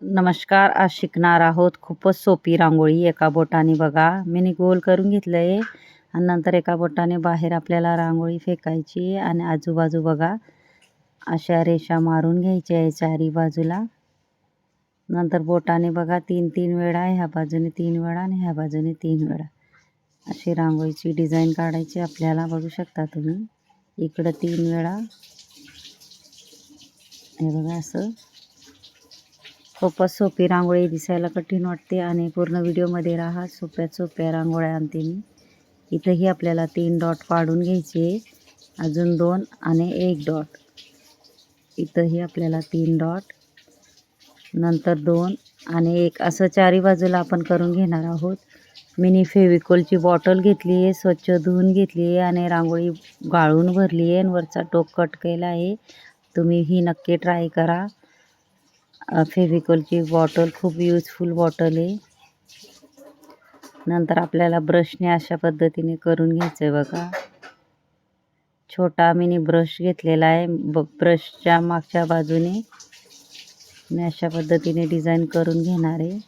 नमस्कार. आज शिकणार आहोत खूपच सोपी रांगोळी. एका बोटाने बघा मी गोल करून घेतलंय आणि नंतर एका बोटाने बाहेर आपल्याला रांगोळी फेकायची आणि आजूबाजू बघा अशा रेषा मारून घ्यायच्या आहे चारी बाजूला. नंतर बोटाने बघा 3-3 वेळा ह्या बाजूने 3 वेळा आणि ह्या बाजूने 3 वेळा अशी रांगोळीची डिझाईन काढायची आपल्याला. बघू शकता तुम्ही इकडं 3 वेळा, हे बघा असं. खूपच सोपी रांगोळी, दिसायला कठीण वाटते आणि पूर्ण व्हिडिओमध्ये राहा. सोप्यात सोप्या रांगोळ्या आणते मी. इथंही आपल्याला 3 डॉट पाडून घ्यायचे, अजून 2 आणि 1 डॉट. इथंही आपल्याला 3 डॉट, नंतर 2 आणि 1 असं चारी बाजूला आपण करून घेणार आहोत. मिनी फेविकॉलची बॉटल घेतली आहे, स्वच्छ धुवून घेतली आहे आणि रांगोळी गाळून भरली आहे आणि वरचा टोक कट केला आहे. तुम्ही ही नक्की ट्राय करा. फेविकॉलची बॉटल खूप यूजफुल बॉटल आहे. नंतर आपल्याला ब्रशने अशा पद्धतीने करून घ्यायचं आहे बघा. छोटा मिनी ब्रश घेतलेला आहे. ब्रशच्या मागच्या बाजूने मी अशा पद्धतीने डिझाईन करून घेणार आहे.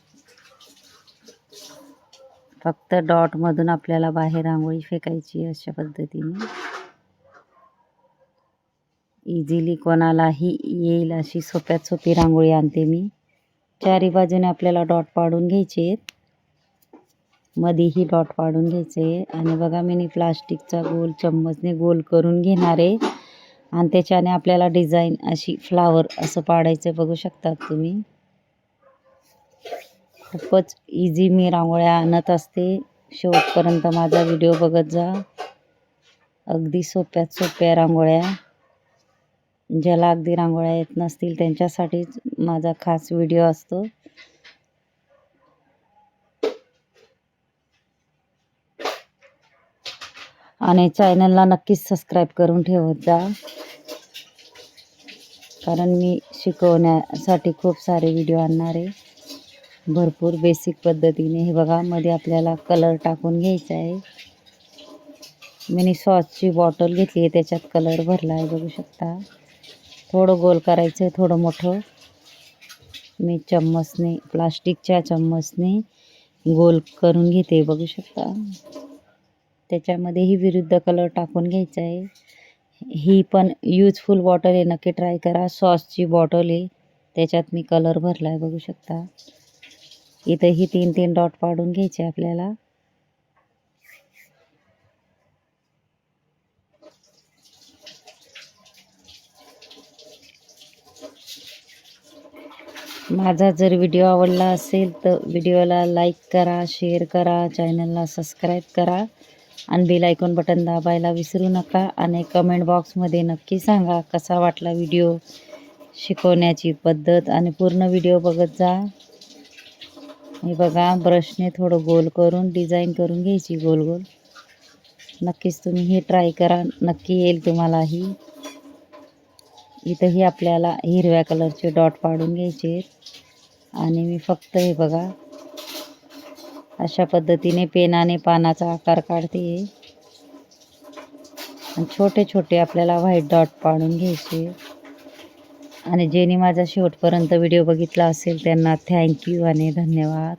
फक्त डॉटमधून आपल्याला बाहेर रांगोळी फेकायची अशा पद्धतीने. इझिली कोणालाही येईल अशी सोप्यात सोपी रांगोळी आणते मी. चारी बाजूने आपल्याला डॉट पाडून घ्यायचे आहेत, मध्येही डॉट पाडून घ्यायचे आणि बघा मी प्लास्टिकचा गोल चम्मचने गोल करून घेणार आहे आणि त्याच्याने आपल्याला डिझाईन अशी फ्लावर असं पाडायचं. बघू शकता तुम्ही. खूपच इझी मी रांगोळ्या आणत असते. शेवटपर्यंत माझा व्हिडिओ बघत जा. अगदी सोप्यात सोप्या रांगोळ्या. ज्याला अगदी रांगोळ्या येत नसतील त्यांच्यासाठीच माझा खास व्हिडिओ असतो. आणि चॅनलला नक्कीच सबस्क्राईब करून ठेवत जा, कारण मी शिकवण्यासाठी खूप सारे व्हिडिओ आणणार आहे भरपूर बेसिक पद्धतीने. हे बघा मध्ये आपल्याला कलर टाकून घ्यायचा आहे. मिनी सॉसची बॉटल घेतली आहे, त्याच्यात कलर भरला आहे. बघू शकता. थोडं गोल करायचं आहे, थोडं मोठं. मी चम्मचने, प्लास्टिकच्या चम्मचने गोल करून घेते. बघू शकता. त्याच्यामध्येही विरुद्ध कलर टाकून घ्यायचा आहे. ही पण यूजफुल बॉटल आहे, नक्की ट्राय करा. सॉसची बॉटल आहे, त्याच्यात मी कलर भरला आहे. बघू शकता. इथंही 3-3 डॉट पाडून घ्यायचे आपल्याला. माझा जर व्हिडिओ आवडला असेल तर व्हिडिओला लाईक करा, शेअर करा, चॅनलला सबस्क्राईब करा आणि बेल आयकॉन बटन दाबायला विसरू नका. आणि कमेंट बॉक्समध्ये नक्की सांगा कसा वाटला व्हिडिओ, शिकवण्याची पद्धत. आणि पूर्ण व्हिडिओ बघत जा. हे बघा ब्रशने थोडं गोल करून डिझाईन करून घ्यायची गोल गोल. नक्कीच तुम्ही हे ट्राय करा, नक्की येईल तुम्हालाही. इथंही आपल्याला हिरव्या कलरचे डॉट पाडून घ्यायचे आणि मी फक्त हे बघा अशा पद्धतीने पेनाने पानाचा आकार काढते आणि छोटे छोटे आपल्याला व्हाईट डॉट पाडून घ्यायचे. आणि ज्यांनी माझा शेवटपर्यंत व्हिडिओ बघितला असेल त्यांना थँक्यू आणि धन्यवाद.